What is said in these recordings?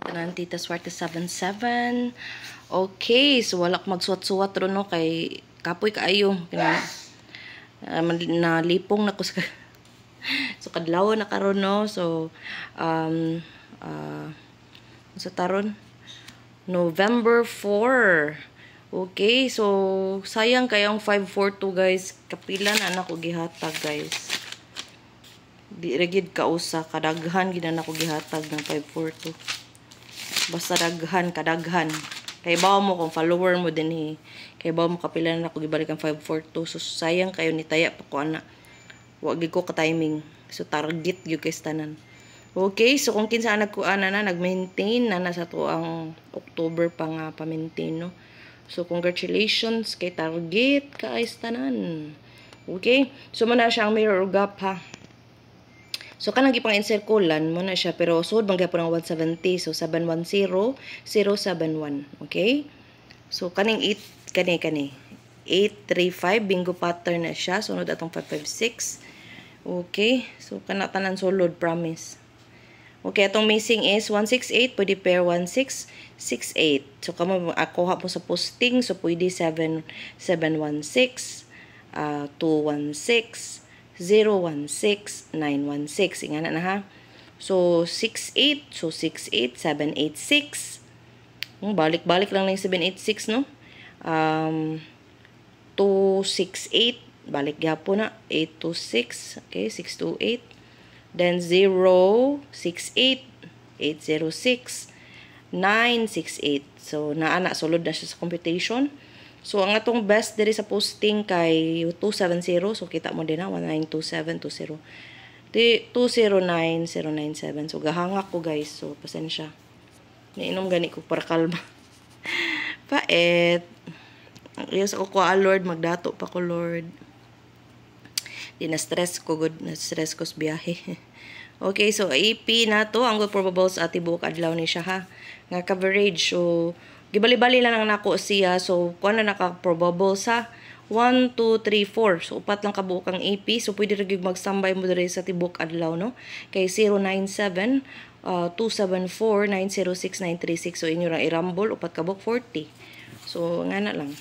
Tanan Tita Swerte 77. Okay, so wala ko magsuwat-suwat ron no kay kapoy kaayo nalipong na ko sa so kadlaw na karon no. So sa taron November 4. Okay, so sayang kayang 542 guys. Kapila na anak ko gihatag guys. Di regid ka usa kadaghan gid na ko gihatag ng 542. Basta daghan kadaghan. Kay bawo mo kung follower mo din kay bawo mo kapila na ako gibalik ang 542. So sayang kayo ni taya pa ko ana. Wa gid ko ka timing. So target gyud kay tanan. Okay, so kung kinsa nagkuan na nag-maintain na sa to ang October pa nga pa-maintain no. So congratulations kay target ka tanan. Okay? So muna siya ang mirror gap ha. So kanang gipang encirculan mo na siya pero sud man gyapon ang 170 so 710 071 okay? So kaning 8 kani 835 bingo pattern na siya sunod atong 556 okay? So kana tanan solid promise. Okay, atong missing is 168 pwede pair 1668. So kamo ako ha po sa posting so pwede 7716 216 016 916 ingana na ha. So 68 so 68 786 balik-balik lang ng 786 no. 268 balik gyapon na 826 okay 628 then 068 806 968 so naana sulod na siya sa computation. So ang atong best diri sa posting kay 270 so kita mo din na 192720 209097 so gahangak ko guys so pasensya niinom gani ko para kalma paet yes ako ko Lord magdato pa ko Lord di na stress ko good na stress ko sa biyahe. Okay, so AP na to ang good probables at tibuok adlaw ni siya ha nga coverage so gibali-bali lang nako siya so kuan na naka probable sa 1 2 3 4 so upat lang kabuok ang AP so pwede ra gyud mag-standby mo diri sa tibuok adlaw no kay 097 274 906 936 so inyo ra irambol upat kabuok 40 so ngana lang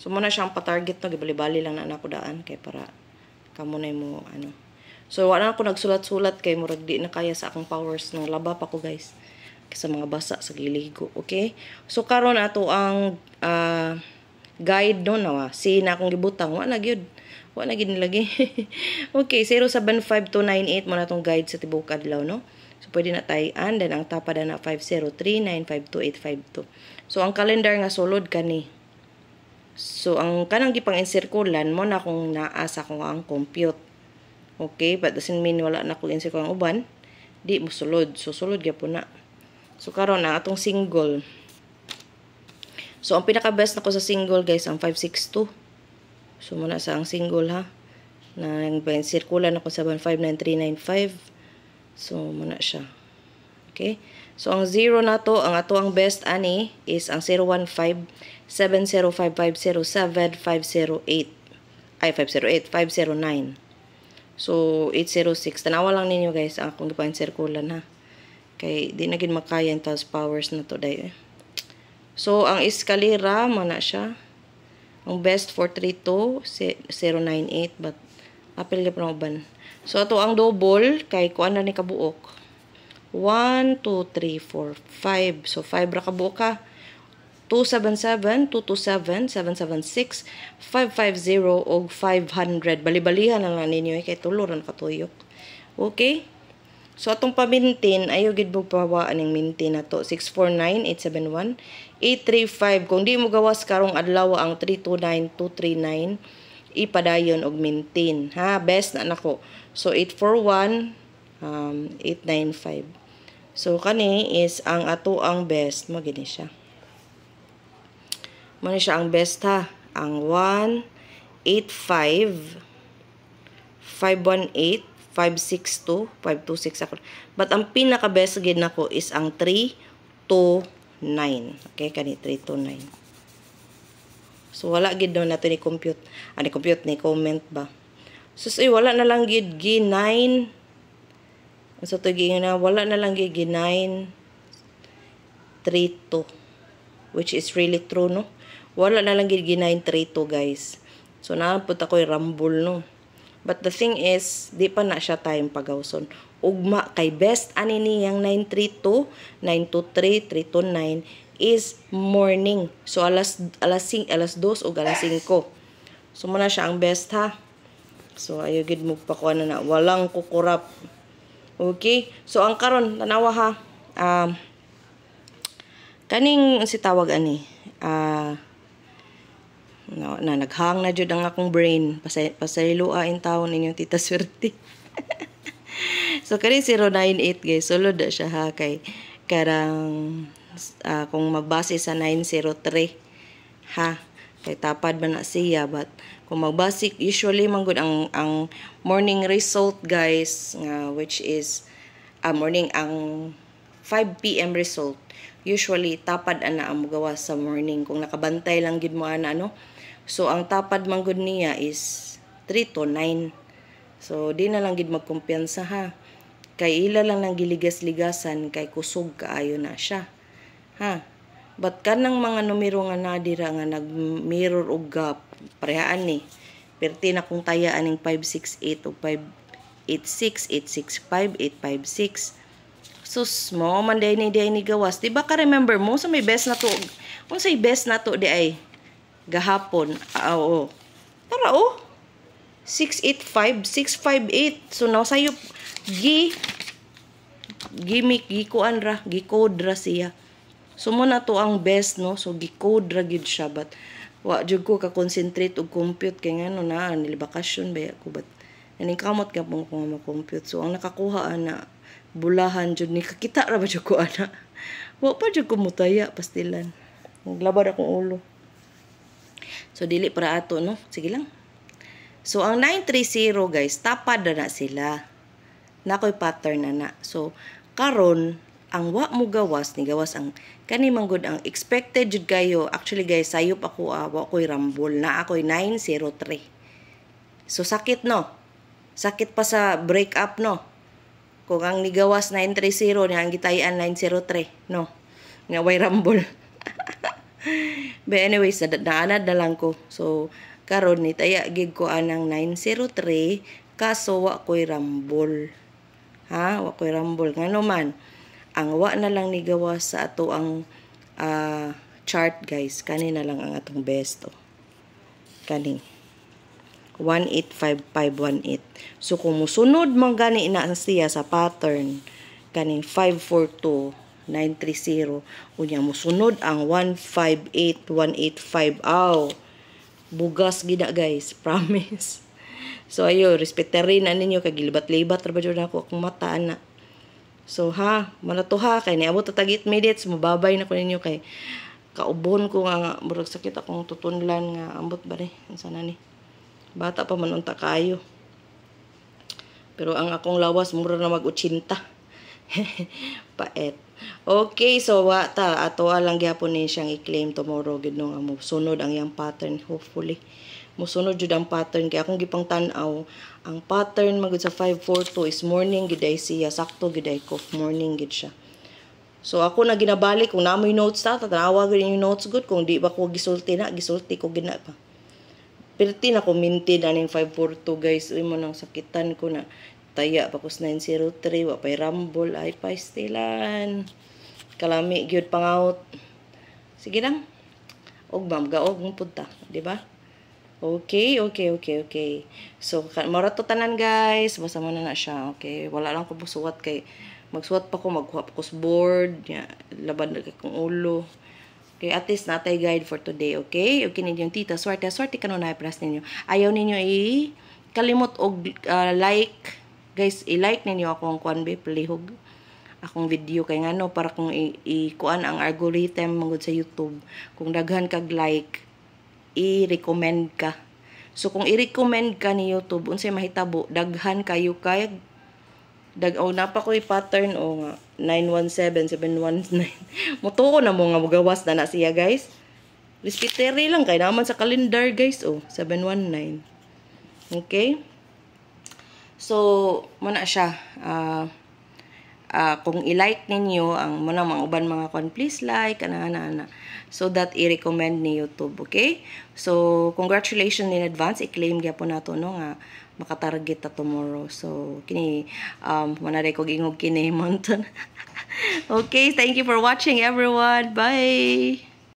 so muna siyang pa-target no gibali-bali lang na nako daan kay para kamo na mo ano. So wala na ako nagsulat-sulat kay murag di na kaya sa akong powers ng laba pa ko guys sa mga basa sa giligo. Okay? So karon ato ang guide no na si na akong gibutang wa na gyud nilagi. Okay, 075298 mo na tong guide sa tibuok adlaw no. So pwede na tayan then ang tapada na 503952852. So ang calendar nga sulod kani. So, ang kanang gipang encirculan mo na kung naasa ko ang compute. Okay, but doesn't mean wala na kung encircle ang uban. Di mo sulod. So, sulod gyapon na. So, karon na atong single. So, ang pinaka-best na ko sa single, guys, ang 562. So, muna sa ang single, ha. Na yung encirculan ako 759395. So, muna siya. Okay. So, ang 0 na to, ang ato ang best ani is ang 015 705507508 ay 508 509 so 806 tanawa lang ninyo guys ang akong gipang circulan ha kay di na gid makaya ang taas powers na to day so ang eskalera mo na siya ang best 432 098 but apil gyud na uban so ato ang double kay kuan na ni kabuok 1 2 3 4 5 so 5 ra kabuok ka 277, 227, 776, 550, o 500. Bali-balihan na lang ninyo kay tuloran katuyok. Okay? So, atong pa-maintain, ayaw gid mo pawaan ng maintain na to. 649, 871, 835. Kung di mo gawas karong adlaw ang 329, 239, ipadayon og maintain. Ha? Best na nako. So, 841, 895. So, kani is ang ato ang best. Magini siya. Muna siya ang best ha. Ang 185 518 562 526 ako. But ang pinaka best gid nako is ang 329. Okay, kani 329. So wala gid no nato ni compute. Ani compute ni comment ba. So wala na lang gid gi 9. So to gi na wala na lang gid gi 9 932. Which is really true, no? Wala na lang gid 932, guys. So, naapot ako rumble, no? But the thing is, di pa na siya time pagawson. Ugma kay best ani niyang 932, 923, 329 is morning. So, alas 2 o alas 5. So, muna siya ang best, ha? So, ayo gid mo pa ko na walang kukurap. Okay? So, ang karon tanawa ha. Kaning si tawag ani. Naghang na jud ang akong brain. Pasayloa in taon ninyong tita swerte. So, kaning 098 guys. Sulod na siya ha. Kay karang kung magbase sa 903 ha. Kay tapad man na siya. But kung magbase, usually manggod ang morning result guys, which is morning ang 5 PM result. Usually tapad ana ang magawa sa morning kung nakabantay lang gid mo ana no. So ang tapad manggod niya is 3 to 9. So di na lang gid magkumpiyansa ha. Kay ila lang nang giligas-ligasan kay kusog kaayo na siya. Ha. But kanang mga numero nga nadira nga nag-mirror og gap parehaan ni. Perti na kung tayaan ning 568 o 586, 865, 856. Sus mo, manday ni gawas. Diba ka remember mo sa may best na to? Kung sa best na to di ay gahapon. Oo. Tara oh. 685, 658. So now sayo gikuan ra, gicode ra siya. So mo na to ang best no. So gicode ra gid siya but wa jud ko ka concentrate og compute kay ngano na nilibakasyon ba ko but naning kamot ka pong kung ma-compute. So ang nakakuha ana bulahan jud ni kakita ra ba jud ko ana. Wa pa jud ko mutaya pastilan. Naglabad akong ulo. So dili para ato no. Sige lang. So ang 930 guys, tapad na sila. Nakoy pattern na. So karon ang wa mo gawas ni gawas ang kani manggod ang expected jud kayo. Actually guys, sayop ako wa koy rambol na ako'y 903. So sakit no. Sakit pa sa break up no. Kung ang nigawas 930 niya ang gitayan 903 no. Nga way rambol. But anyways, naanad na lang ko. So karon ni taya gig ko anang 903 kaso wa koy rambol. Ha, wa koy rambol ngano man. Ang wa na lang ni gawas sa ato ang chart guys. Kani na lang ang atong best oh. Kani 185518. So kung musunod man gani na siya sa pattern kaning 542930 unya musunod ang 158185. Aw. Bugas gida guys, promise. So ayo, respeterin na ninyo kay gilibat-libat ra ba jud ako akong mata ana. So ha, manatuha kay niabot ta 8 minutes, mababay na ko ninyo kay kaubon ko nga murag sakit akong tutunlan nga ambot ba ni unsa na ni. Bata pa man unta kayo. Pero ang akong lawas mura na mag-80. Paet. Okay, so wata ato lang gyapon ni siyang i-claim tomorrow gid no nga mo sunod ang yang pattern hopefully. Musunod jud ang pattern kay akong gipang tan-aw ang pattern magud sa 542 is morning gid ay siya sakto gid ay ko morning gid siya. So ako na ginabalik kung namoy notes ta tanawa gid yung notes good kung di ba ko gisulti ko gina pa. Perti na ko minted aning 542 guys imo nang sakitan ko na taya pa kus 903 wa pay rambol ay paistilan. Kalami gyud pangaut. Sige lang. Og ma'am gaog mo pud ta, di ba? Okay. So, mara to tanan guys. Basta mo na siya. Okay. Wala lang ko busuwat kay magsuwat pa ko, magkuha pa ko sa board. Laban na kong ulo. Okay, at least natay guide for today. Okay? Okay ninyong tita. Swerte ka na na-press ninyo. Ayaw ninyo kalimot og like. Guys, i-like ninyo akong kuanbe, palihog. Akong video kay ngano para kung i-kuan ang algorithm mangod sa YouTube. Kung daghan kag like, i-recommend ka. So kung i-recommend ka ni YouTube unsay mahitabo daghan kayo kay napa ko i-pattern o nga 917 719 mutuo na mo nga mugawas na siya guys. Respeteri lang kay naman sa calendar guys 719. Okay? So muna siya kung i-like ninyo ang mga uban mga kon, please like ana so that i-recommend ni YouTube, okay? So congratulations in advance, i-claim gyapon nato no nga makatarget ta tomorrow. So kini manare ko gingog kini monton. Okay, thank you for watching everyone. Bye.